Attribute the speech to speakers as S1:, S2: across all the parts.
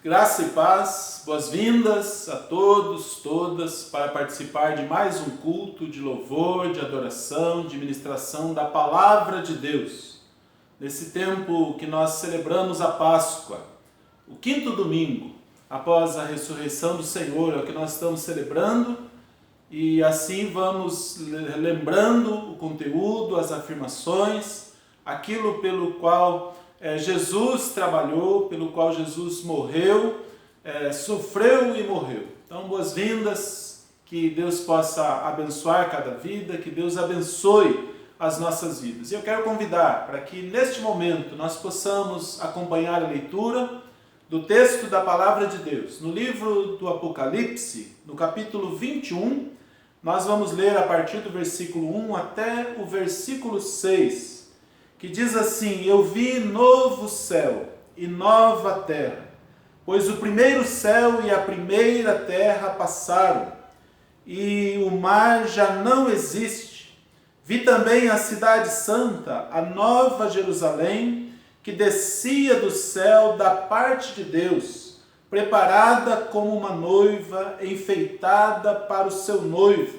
S1: Graça e paz, boas-vindas a todos, todas, para participar de mais um culto de louvor, de adoração, de ministração da Palavra de Deus. Nesse tempo que nós celebramos a Páscoa, o quinto domingo após a ressurreição do Senhor, é o que nós estamos celebrando, e assim vamos lembrando o conteúdo, as afirmações, aquilo pelo qual Jesus trabalhou, pelo qual Jesus morreu, sofreu e morreu. Então, boas-vindas, que Deus possa abençoar cada vida, que Deus abençoe as nossas vidas. E eu quero convidar para que neste momento nós possamos acompanhar a leitura do texto da Palavra de Deus. No livro do Apocalipse, no capítulo 21, nós vamos ler a partir do versículo 1 até o versículo 6. Que diz assim: Eu vi novo céu e nova terra, pois o primeiro céu e a primeira terra passaram, e o mar já não existe. Vi também a cidade santa, a nova Jerusalém, que descia do céu da parte de Deus, preparada como uma noiva enfeitada para o seu noivo.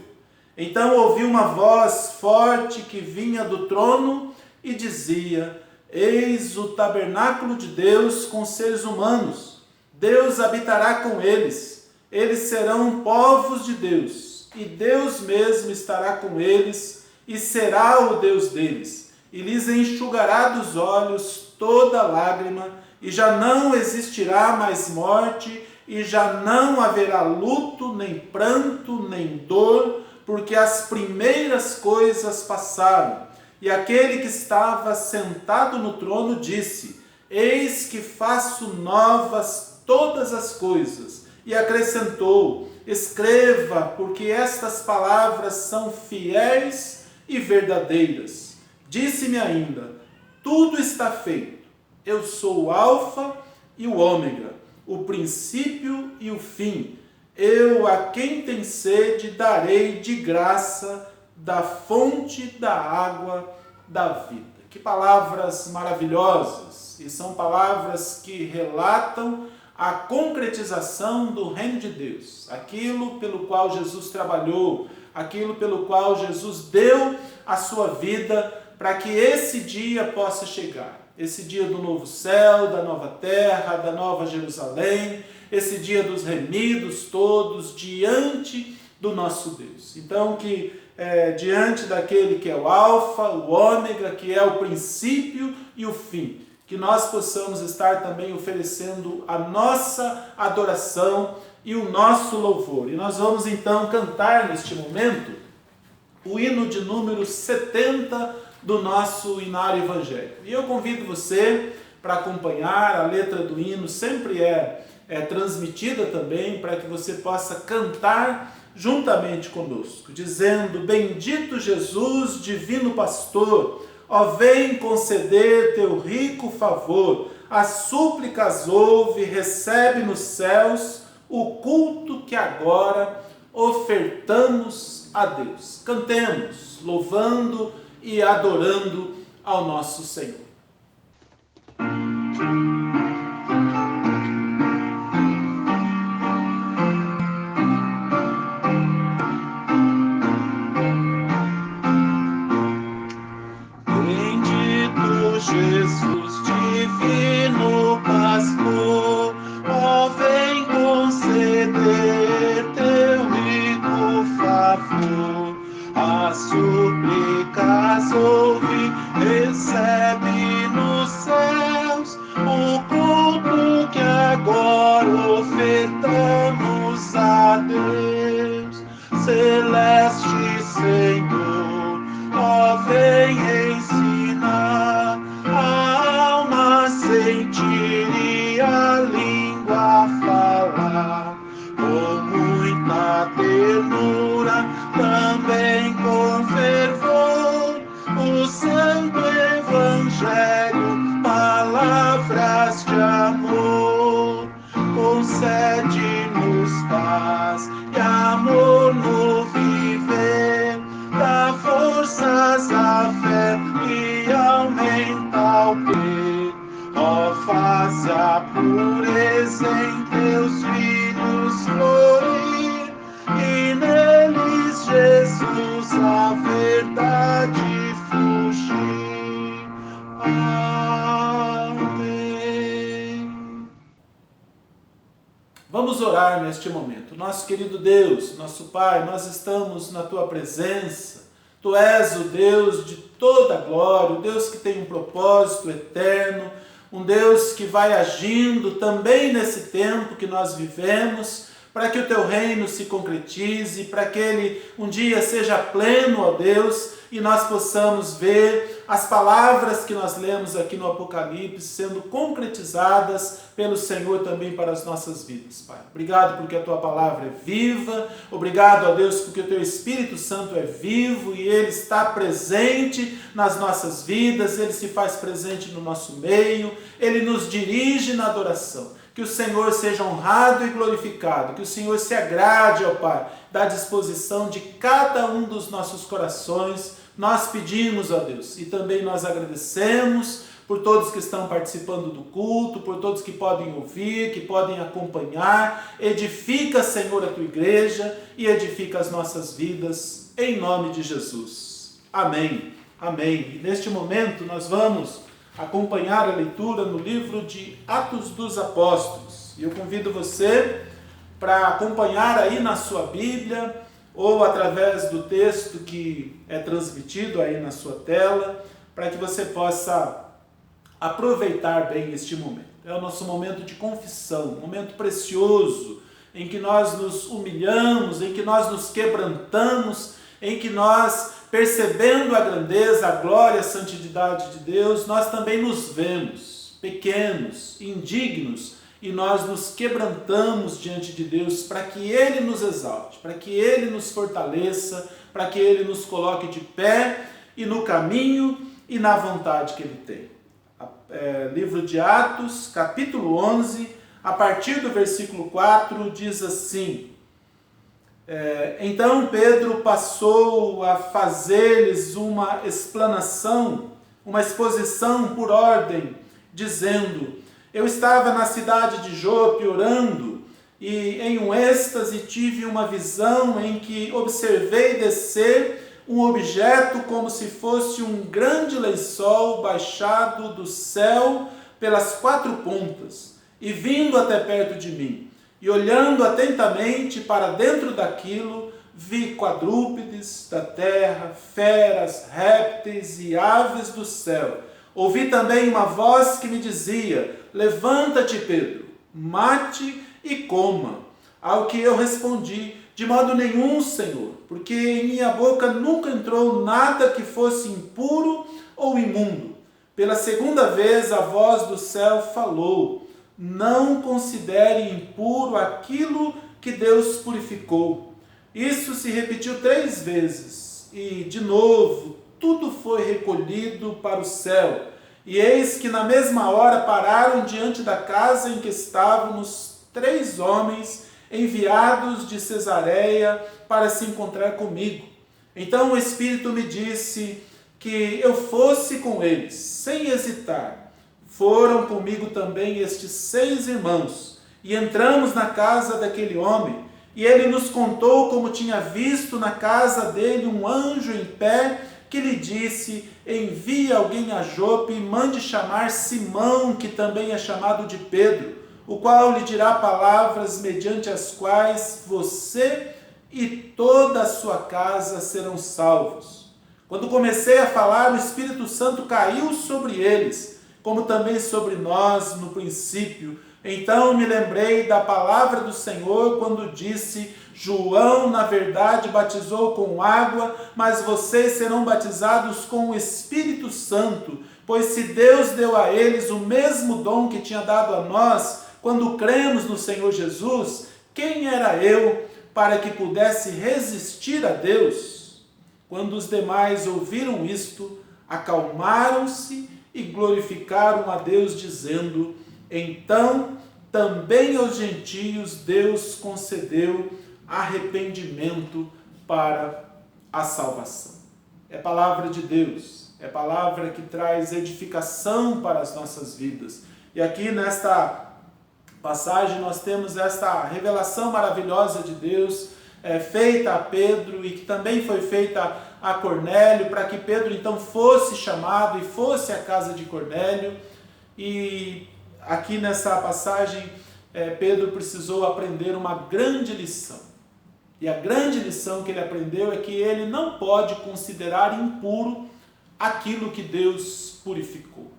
S1: Então ouvi uma voz forte que vinha do trono e dizia: Eis o tabernáculo de Deus com seres humanos. Deus habitará com eles. Eles serão povos de Deus, e Deus mesmo estará com eles, e será o Deus deles. E lhes enxugará dos olhos toda lágrima, e já não existirá mais morte, e já não haverá luto, nem pranto, nem dor, porque as primeiras coisas passaram. E aquele que estava sentado no trono disse: Eis que faço novas todas as coisas. E acrescentou: Escreva, porque estas palavras são fiéis e verdadeiras. Disse-me ainda: Tudo está feito. Eu sou o Alfa e o Ômega, o princípio e o fim. Eu, a quem tem sede, darei de graça da fonte da água da vida. Que palavras maravilhosas! E são palavras que relatam a concretização do reino de Deus. Aquilo pelo qual Jesus trabalhou, aquilo pelo qual Jesus deu a sua vida para que esse dia possa chegar. Esse dia do novo céu, da nova terra, da nova Jerusalém, esse dia dos remidos todos diante do nosso Deus. Então, que diante daquele que é o Alfa, o Ômega, que é o princípio e o fim, que nós possamos estar também oferecendo a nossa adoração e o nosso louvor. E nós vamos então cantar neste momento o hino de número 70 do nosso Inário Evangélico. E eu convido você para acompanhar. A letra do hino sempre é transmitida também, para que você possa cantar juntamente conosco, dizendo: Bendito Jesus, divino pastor, ó vem conceder teu rico favor, as súplicas ouve, recebe nos céus o culto que agora ofertamos a Deus. Cantemos, louvando e adorando ao nosso Senhor.
S2: Jesus, divino pastor, ó vem conceder teu rico favor, as súplicas ouve, recebe nos céus o culto que agora ofertamos a Deus. Celeste Senhor, ó vem ensinar a alma sentir e a língua falar, com muita ternura, também com fervor, o santo evangelho, palavras de amor. Concede-nos paz e amor no viver. da verdade fugir. Amém.
S1: Vamos orar neste momento. Nosso querido Deus, nosso Pai, nós estamos na Tua presença. Tu és o Deus de toda a glória, o Deus que tem um propósito eterno, um Deus que vai agindo também nesse tempo que nós vivemos, para que o Teu reino se concretize, para que ele um dia seja pleno, ó Deus, e nós possamos ver as palavras que nós lemos aqui no Apocalipse sendo concretizadas pelo Senhor também para as nossas vidas, Pai. Obrigado porque a Tua palavra é viva, obrigado, ó Deus, porque o Teu Espírito Santo é vivo e Ele está presente nas nossas vidas, Ele se faz presente no nosso meio, Ele nos dirige na adoração. Que o Senhor seja honrado e glorificado, que o Senhor se agrade, ó Pai, da disposição de cada um dos nossos corações. Nós pedimos, ó Deus, e também nós agradecemos por todos que estão participando do culto, por todos que podem ouvir, que podem acompanhar. Edifica, Senhor, a Tua igreja e edifica as nossas vidas, em nome de Jesus. Amém. Amém. E neste momento nós vamos acompanhar a leitura no livro de Atos dos Apóstolos. E eu convido você para acompanhar aí na sua Bíblia ou através do texto que é transmitido aí na sua tela, para que você possa aproveitar bem este momento. É o nosso momento de confissão, um momento precioso, em que nós nos humilhamos, em que nós nos quebrantamos, em que nós, percebendo a grandeza, a glória, a santidade de Deus, nós também nos vemos pequenos, indignos, e nós nos quebrantamos diante de Deus para que Ele nos exalte, para que Ele nos fortaleça, para que Ele nos coloque de pé e no caminho e na vontade que Ele tem. Livro de Atos, capítulo 11, a partir do versículo 4, diz assim: Então Pedro passou a fazer-lhes uma explanação, uma exposição por ordem, dizendo: Eu estava na cidade de Jope orando, e em um êxtase tive uma visão em que observei descer um objeto como se fosse um grande lençol baixado do céu pelas 4 pontas, e vindo até perto de mim. E olhando atentamente para dentro daquilo, vi quadrúpedes da terra, feras, répteis e aves do céu. Ouvi também uma voz que me dizia: Levanta-te, Pedro, mate e coma. Ao que eu respondi: De modo nenhum, Senhor, porque em minha boca nunca entrou nada que fosse impuro ou imundo. Pela segunda vez a voz do céu falou: Não considere impuro aquilo que Deus purificou. Isso se repetiu 3 vezes, e de novo tudo foi recolhido para o céu. E eis que na mesma hora pararam diante da casa em que estávamos 3 homens enviados de Cesareia para se encontrar comigo. Então o Espírito me disse que eu fosse com eles, sem hesitar. Foram comigo também estes 6 irmãos, e entramos na casa daquele homem, e ele nos contou como tinha visto na casa dele um anjo em pé, que lhe disse: Envie alguém a Jope e mande chamar Simão, que também é chamado de Pedro, o qual lhe dirá palavras mediante as quais você e toda a sua casa serão salvos. Quando comecei a falar, o Espírito Santo caiu sobre eles, como também sobre nós no princípio. Então me lembrei da palavra do Senhor quando disse: João, na verdade, batizou com água, mas vocês serão batizados com o Espírito Santo, pois se Deus deu a eles o mesmo dom que tinha dado a nós, quando cremos no Senhor Jesus, quem era eu para que pudesse resistir a Deus? Quando os demais ouviram isto, acalmaram-se e glorificaram a Deus, dizendo: Então também aos gentios Deus concedeu arrependimento para a salvação. É palavra de Deus, é palavra que traz edificação para as nossas vidas. E aqui nesta passagem nós temos esta revelação maravilhosa de Deus, feita a Pedro e que também foi feita a Cornélio, para que Pedro então fosse chamado e fosse à casa de Cornélio. E aqui nessa passagem, Pedro precisou aprender uma grande lição. E a grande lição que ele aprendeu é que ele não pode considerar impuro aquilo que Deus purificou.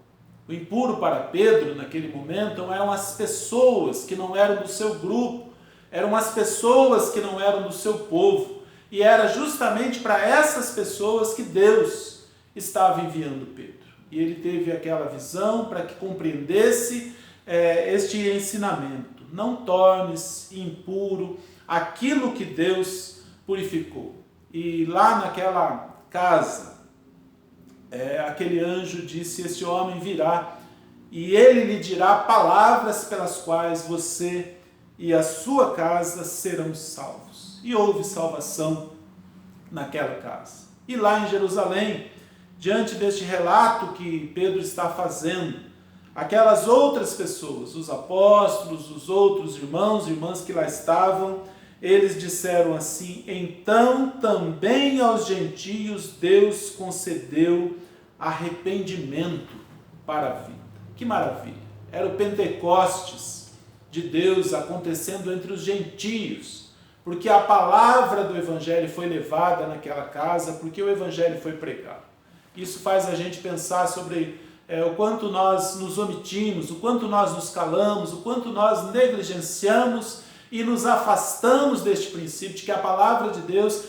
S1: O impuro para Pedro, naquele momento, eram as pessoas que não eram do seu grupo, eram as pessoas que não eram do seu povo. E era justamente para essas pessoas que Deus estava enviando Pedro. E ele teve aquela visão para que compreendesse este ensinamento. Não tornes impuro aquilo que Deus purificou. E lá naquela casa, aquele anjo disse: esse homem virá e ele lhe dirá palavras pelas quais você e a sua casa serão salvos. E houve salvação naquela casa. E lá em Jerusalém, diante deste relato que Pedro está fazendo, aquelas outras pessoas, os apóstolos, os outros irmãos e irmãs que lá estavam, eles disseram assim: então também aos gentios Deus concedeu arrependimento para a vida. Que maravilha! Era o Pentecostes de Deus acontecendo entre os gentios, porque a palavra do Evangelho foi levada naquela casa, porque o Evangelho foi pregado. Isso faz a gente pensar sobre o quanto nós nos omitimos, o quanto nós nos calamos, o quanto nós negligenciamos e nos afastamos deste princípio de que a palavra de Deus,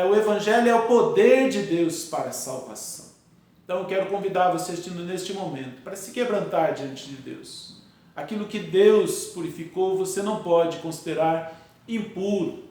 S1: o Evangelho é o poder de Deus para a salvação. Então eu quero convidar vocês neste momento para se quebrantar diante de Deus. Aquilo que Deus purificou, você não pode considerar impuro.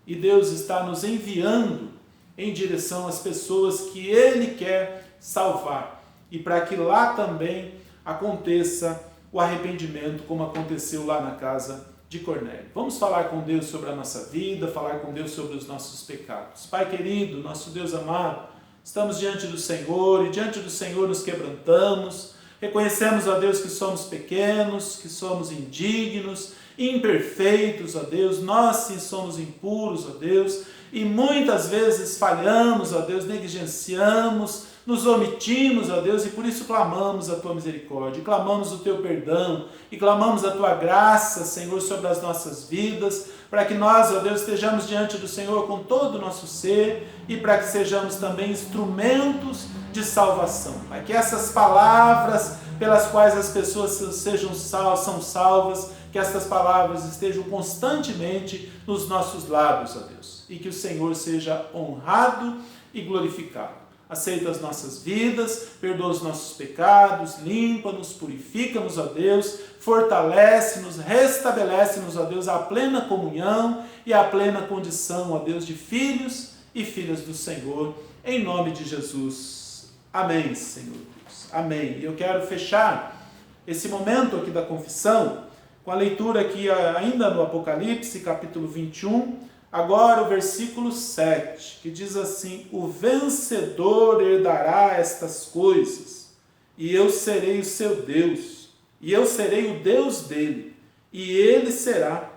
S1: E Deus está nos enviando em direção às pessoas que Ele quer salvar. E para que lá também aconteça o arrependimento, como aconteceu lá na casa de Cornélio. Vamos falar com Deus sobre a nossa vida, falar com Deus sobre os nossos pecados. Pai querido, nosso Deus amado, estamos diante do Senhor e diante do Senhor nos quebrantamos. Reconhecemos, ó Deus, que somos pequenos, que somos indignos, imperfeitos, ó Deus. Nós sim somos impuros, ó Deus, e muitas vezes falhamos, ó Deus, negligenciamos, nos omitimos, ó Deus, e por isso clamamos a Tua misericórdia, clamamos o Teu perdão, e clamamos a Tua graça, Senhor, sobre as nossas vidas, para que nós, ó Deus, estejamos diante do Senhor com todo o nosso ser, e para que sejamos também instrumentos de salvação. Pai, que essas palavras pelas quais as pessoas são salvas, que essas palavras estejam constantemente nos nossos lábios, ó Deus, e que o Senhor seja honrado e glorificado. Aceita as nossas vidas, perdoa os nossos pecados, limpa-nos, purifica-nos, ó Deus, fortalece-nos, restabelece-nos, ó Deus, a plena comunhão e a plena condição, ó Deus, de filhos e filhas do Senhor, em nome de Jesus. Amém, Senhor Deus. Amém. E eu quero fechar esse momento aqui da confissão com a leitura aqui ainda no Apocalipse, capítulo 21, agora o versículo 7, que diz assim: o vencedor herdará estas coisas, e eu serei o seu Deus, e eu serei o Deus dele, e ele será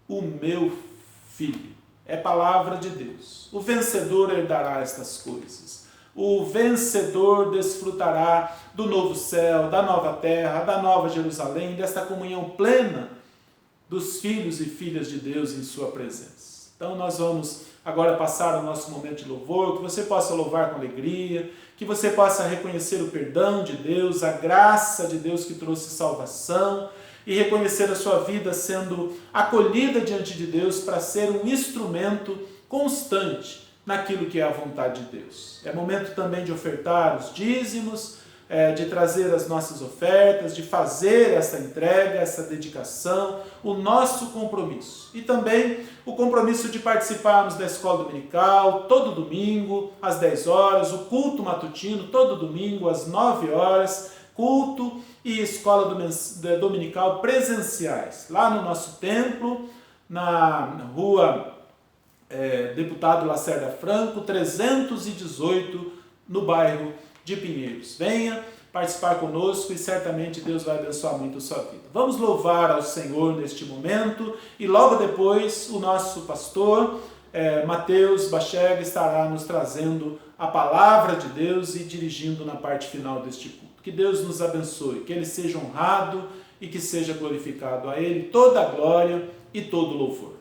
S1: o meu filho. É palavra de Deus. O vencedor herdará estas coisas. O vencedor desfrutará do novo céu, da nova terra, da nova Jerusalém, desta comunhão plena dos filhos e filhas de Deus em sua presença. Então nós vamos agora passar o nosso momento de louvor, que você possa louvar com alegria, que você possa reconhecer o perdão de Deus, a graça de Deus que trouxe salvação, e reconhecer a sua vida sendo acolhida diante de Deus para ser um instrumento constante naquilo que é a vontade de Deus. É momento também de ofertar os dízimos, de trazer as nossas ofertas, de fazer essa entrega, essa dedicação, o nosso compromisso. E também o compromisso de participarmos da escola dominical, todo domingo, às 10 horas, o culto matutino, todo domingo, às 9 horas, culto e escola dominical presenciais, lá no nosso templo, na rua Deputado Lacerda Franco, 318, no bairro de Pinheiros. Venha participar conosco e certamente Deus vai abençoar muito a sua vida. Vamos louvar ao Senhor neste momento e logo depois o nosso pastor Mateus Bachega estará nos trazendo a palavra de Deus e dirigindo na parte final deste culto. Que Deus nos abençoe, que Ele seja honrado e que seja glorificado. A Ele toda a glória e todo o louvor.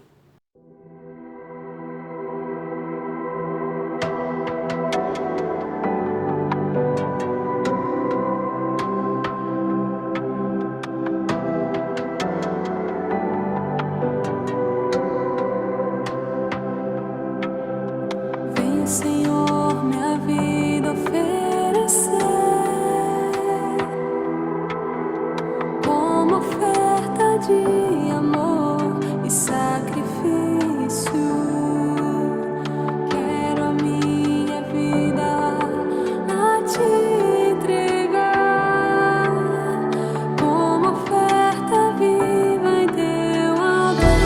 S3: Senhor, minha vida oferecer como oferta de amor e sacrifício. Quero a minha vida a te entregar como oferta viva em teu altar.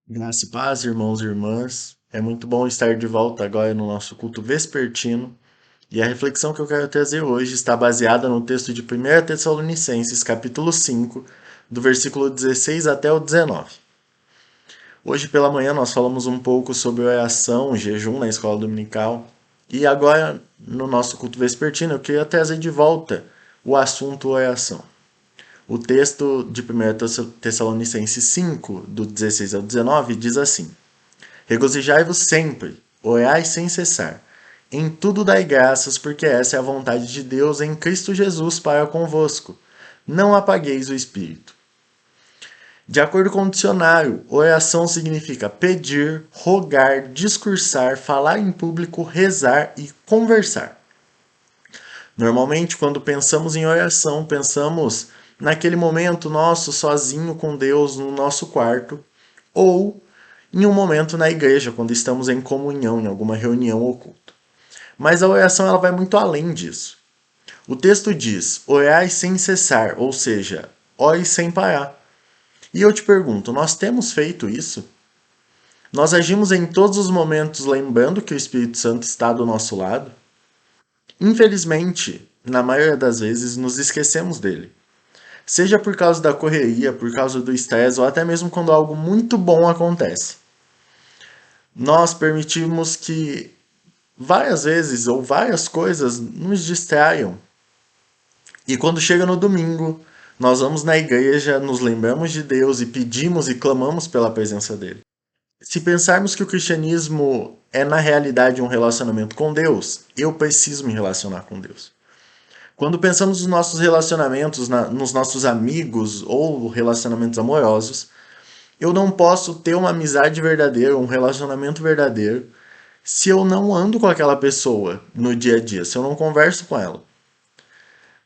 S4: Graça e paz, irmãos e irmãs. É muito bom estar de volta agora no nosso culto vespertino. E a reflexão que eu quero trazer hoje está baseada no texto de 1 Tessalonicenses, capítulo 5, do versículo 16 até o 19. Hoje pela manhã nós falamos um pouco sobre oração, jejum na escola dominical. E agora, no nosso culto vespertino, eu queria trazer de volta o assunto oração. O texto de 1 Tessalonicenses 5, do 16 ao 19, diz assim: Regozijai-vos sempre, orai sem cessar. Em tudo dai graças, porque essa é a vontade de Deus em Cristo Jesus para convosco. Não apagueis o espírito. De acordo com o dicionário, oração significa pedir, rogar, discursar, falar em público, rezar e conversar. Normalmente, quando pensamos em oração, pensamos naquele momento nosso sozinho com Deus no nosso quarto, ou em um momento na igreja, quando estamos em comunhão, em alguma reunião ou culto. Mas a oração ela vai muito além disso. O texto diz, orai sem cessar, ou seja, ore sem parar. E eu te pergunto, nós temos feito isso? Nós agimos em todos os momentos lembrando que o Espírito Santo está do nosso lado? Infelizmente, na maioria das vezes, nos esquecemos dele. Seja por causa da correria, por causa do estresse, ou até mesmo quando algo muito bom acontece. Nós permitimos que várias vezes ou várias coisas nos distraiam. E quando chega no domingo, nós vamos na igreja, nos lembramos de Deus e pedimos e clamamos pela presença dele. Se pensarmos que o cristianismo é na realidade um relacionamento com Deus, eu preciso me relacionar com Deus. Quando pensamos nos nossos relacionamentos, nos nossos amigos ou relacionamentos amorosos, eu não posso ter uma amizade verdadeira, um relacionamento verdadeiro, se eu não ando com aquela pessoa no dia a dia, se eu não converso com ela.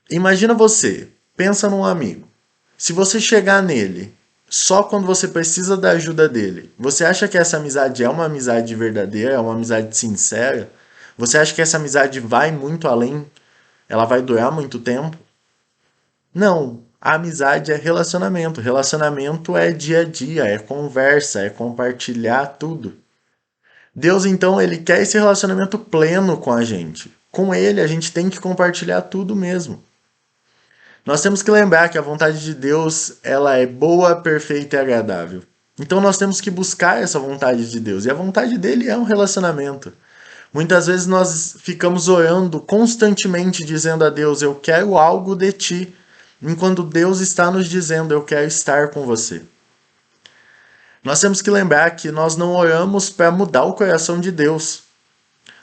S4: Imagina você, pensa num amigo. Se você chegar nele só quando você precisa da ajuda dele, você acha que essa amizade é uma amizade verdadeira, é uma amizade sincera? Você acha que essa amizade vai muito além? Ela vai durar muito tempo? Não. A amizade é relacionamento. Relacionamento é dia a dia, é conversa, é compartilhar tudo. Deus, então, ele quer esse relacionamento pleno com a gente. Com ele, a gente tem que compartilhar tudo mesmo. Nós temos que lembrar que a vontade de Deus, ela é boa, perfeita e agradável. Então nós temos que buscar essa vontade de Deus. E a vontade dele é um relacionamento. Muitas vezes nós ficamos orando constantemente dizendo a Deus, eu quero algo de ti, enquanto Deus está nos dizendo, eu quero estar com você. Nós temos que lembrar que nós não oramos para mudar o coração de Deus.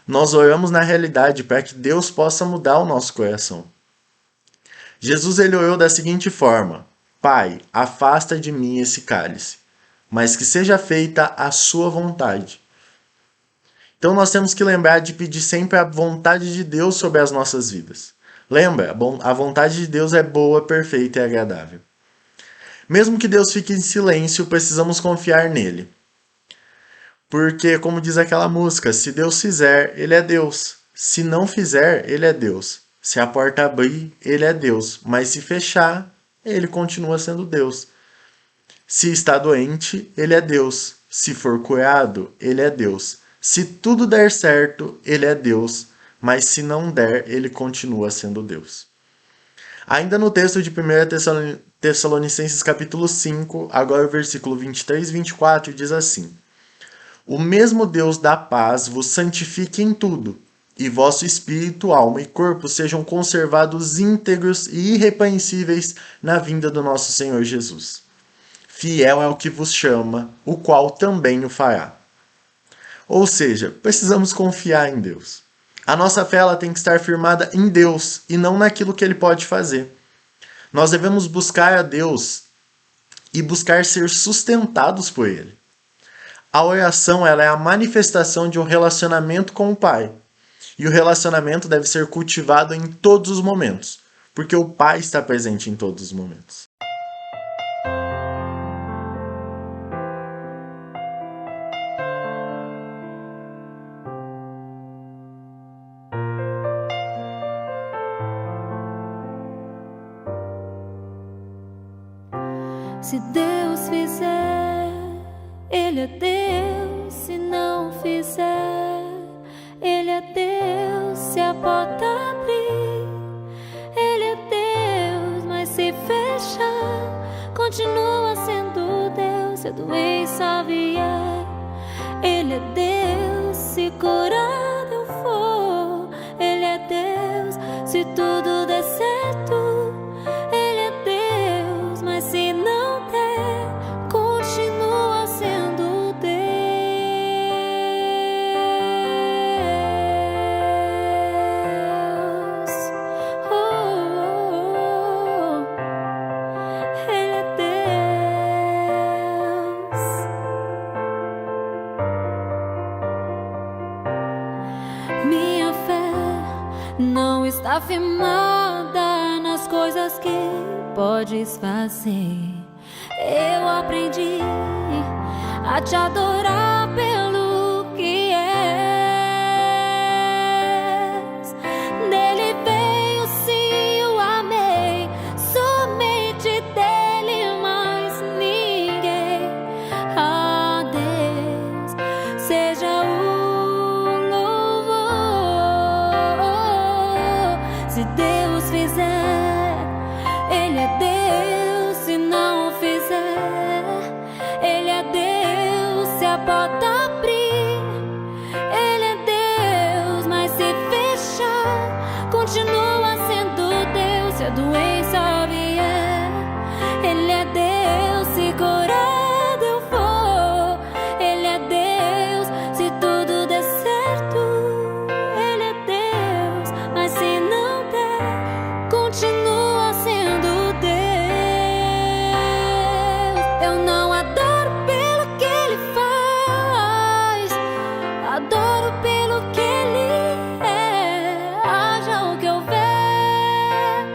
S4: Nós oramos na realidade para que Deus possa mudar o nosso coração. Jesus ele orou da seguinte forma: Pai, afasta de mim esse cálice, mas que seja feita a sua vontade. Então nós temos que lembrar de pedir sempre a vontade de Deus sobre as nossas vidas. Lembra, a vontade de Deus é boa, perfeita e agradável. Mesmo que Deus fique em silêncio, precisamos confiar nele. Porque, como diz aquela música, se Deus fizer, ele é Deus. Se não fizer, ele é Deus. Se a porta abrir, ele é Deus. Mas se fechar, ele continua sendo Deus. Se está doente, ele é Deus. Se for curado, ele é Deus. Se tudo der certo, ele é Deus. Mas se não der, ele continua sendo Deus. Ainda no texto de 1 Tessalonicenses capítulo 5, agora o versículo 23 e 24, diz assim: O mesmo Deus da paz vos santifique em tudo, e vosso espírito, alma e corpo sejam conservados íntegros e irrepreensíveis na vinda do nosso Senhor Jesus. Fiel é o que vos chama, o qual também o fará. Ou seja, precisamos confiar em Deus. A nossa fé ela tem que estar firmada em Deus e não naquilo que Ele pode fazer. Nós devemos buscar a Deus e buscar ser sustentados por Ele. A oração ela é a manifestação de um relacionamento com o Pai. E o relacionamento deve ser cultivado em todos os momentos, porque o Pai está presente em todos os momentos.
S3: Se Deus fizer, Ele é Deus. se não fizer. Ele é Deus se a porta abrir. Ele é Deus, mas se fechar, continua sendo Deus. Se a doença vier, Ele é Deus, se curado eu for. Ele é Deus, se tudo der certo. Ele é Deus, mas se não der, continua sendo Deus. Ele é Deus. Minha fé não está firmada nas coisas que podes fazer. Eu aprendi a te adorar pelo que és. Dele veio, sim, eu amei. Somente dele, mais ninguém. A Deus seja o louvor. Se Deus fizer, Ele é Deus. Se não fizer, Ele é Deus. Se a porta abrir, Ele é Deus, mas se fechar, continua sendo Deus. Se a doença vier, Ele é Deus. Se curado eu for, Ele é Deus. Se tudo der certo, Ele é Deus, mas se não der, continua sendo Deus. Eu não adoro pelo que Ele faz, adoro pelo que Ele é. Haja o que houver,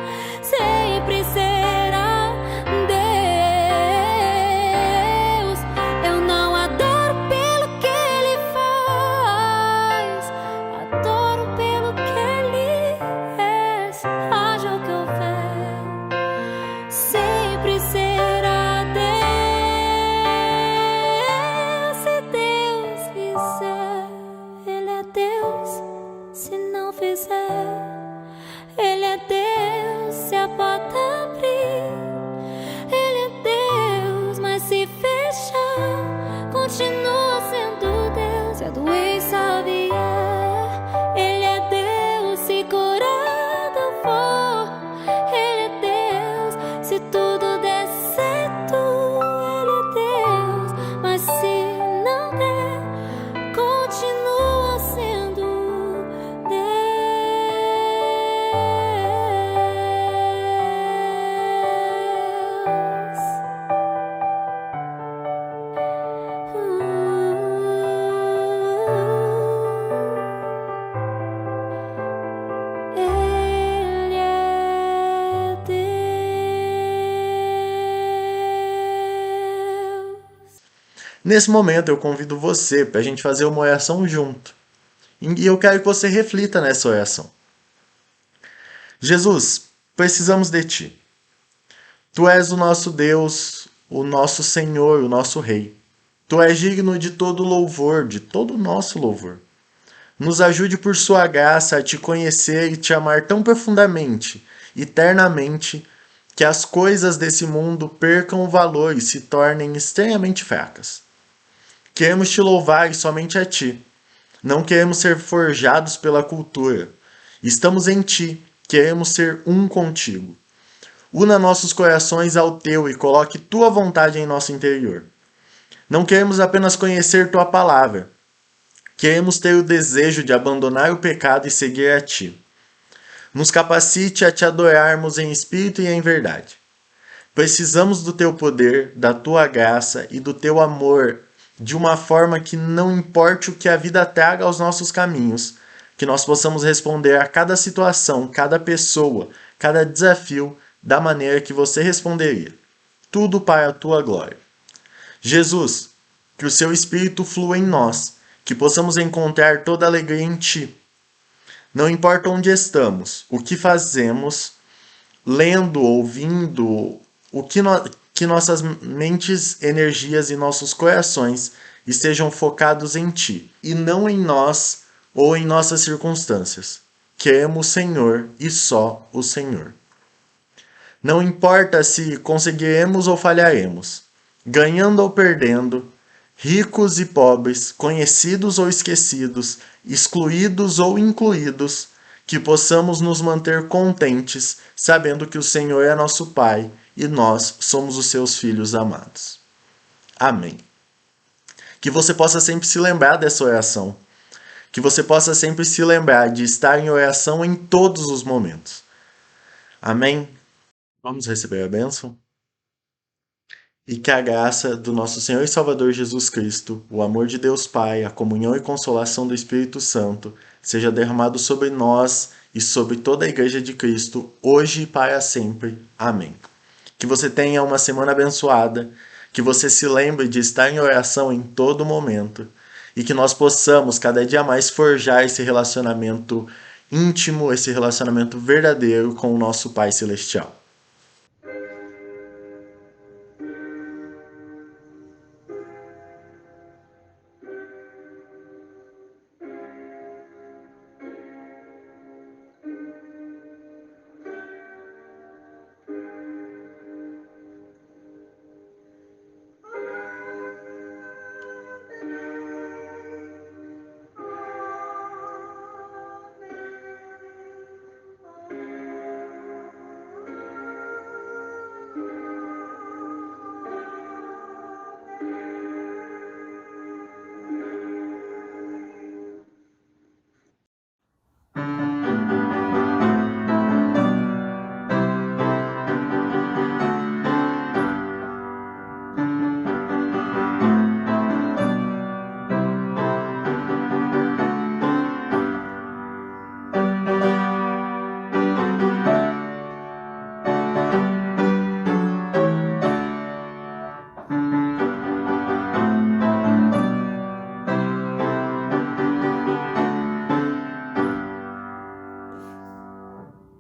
S3: sempre será Deus. Eu não adoro pelo que Ele faz, adoro pelo que Ele é. Haja o que houver, sempre será Deus. Se Deus fizer, Ele é Deus. Se não fizer, Ele é Deus. Se a porta abrir, Ele é Deus, mas se fechar, continua sendo Deus. Se a doença vier, Ele é Deus. Se curado eu for, Ele é Deus. Se tudo der certo, Ele é Deus, mas se não der, continua sendo Deus. Ele é Deus.
S4: Nesse momento eu convido você para a gente fazer uma oração junto. E eu quero que você reflita nessa oração. Jesus, precisamos de Ti. Tu és o nosso Deus, o nosso Senhor, o nosso Rei. Tu és digno de todo louvor, de todo o nosso louvor. Nos ajude por Sua graça a Te conhecer e Te amar tão profundamente, eternamente, que as coisas desse mundo percam o valor e se tornem extremamente fracas. Queremos Te louvar e somente a Ti. Não queremos ser forjados pela cultura. Estamos em Ti, queremos ser um contigo. Una nossos corações ao Teu e coloque Tua vontade em nosso interior. Não queremos apenas conhecer Tua palavra. Queremos ter o desejo de abandonar o pecado e seguir a Ti. Nos capacite a Te adorarmos em espírito e em verdade. Precisamos do Teu poder, da Tua graça e do Teu amor, de uma forma que não importe o que a vida traga aos nossos caminhos, que nós possamos responder a cada situação, cada pessoa, cada desafio, da maneira que você responderia. Tudo para a Tua glória. Jesus, que o Seu Espírito flua em nós, que possamos encontrar toda a alegria em Ti. Não importa onde estamos, o que fazemos, lendo, ouvindo, que nossas mentes, energias e nossos corações estejam focados em Ti e não em nós ou em nossas circunstâncias. Queremos o Senhor e só o Senhor. Não importa se conseguiremos ou falharemos, ganhando ou perdendo, ricos e pobres, conhecidos ou esquecidos, excluídos ou incluídos, que possamos nos manter contentes, sabendo que o Senhor é nosso Pai e nós somos os seus filhos amados. Amém. Que você possa sempre se lembrar dessa oração. Que você possa sempre se lembrar de estar em oração em todos os momentos. Amém? Vamos receber a bênção? E que a graça do nosso Senhor e Salvador Jesus Cristo, o amor de Deus Pai, a comunhão e consolação do Espírito Santo, seja derramado sobre nós e sobre toda a Igreja de Cristo, hoje e para sempre. Amém. Que você tenha uma semana abençoada, que você se lembre de estar em oração em todo momento e que nós possamos cada dia mais forjar esse relacionamento íntimo, esse relacionamento verdadeiro com o nosso Pai Celestial.